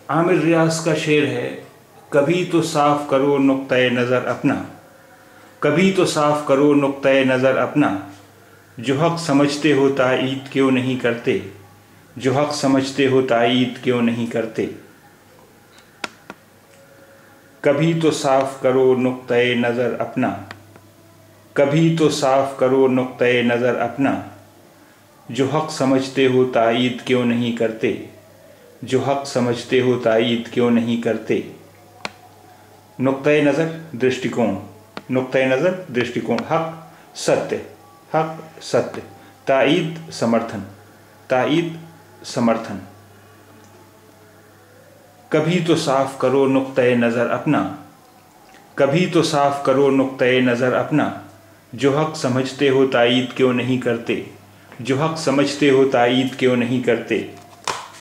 आमिर रियाज का शेर है, कभी तो साफ़ करो नुक्ता-ए नज़र अपना, कभी तो साफ़ करो नुक्ता-ए नज़र अपना, जो हक़ समझते हो ताईद क्यों नहीं करते, जो हक़ समझते हो ताईद क्यों नहीं करते। कभी तो साफ़ करो नुक्ता-ए नज़र अपना, कभी तो साफ़ करो नुक्ता-ए नज़र अपना, जो हक़ समझते हो ताईद क्यों नहीं करते, जो हक़ समझते हो ताईद क्यों नहीं करते। नुक्ता-ए नज़र दृष्टिकोण, नुक्ता-ए नज़र दृष्टिकोण, हक़ सत्य, हक़ सत्य, ताईद समर्थन, ताईद समर्थन। कभी तो साफ़ करो नुक्ता-ए नज़र अपना, कभी तो साफ़ करो नुक्ता-ए नज़र अपना, जो हक़ समझते हो ताईद क्यों नहीं करते, जो हक़ समझते हो ताईद क्यों नहीं करते।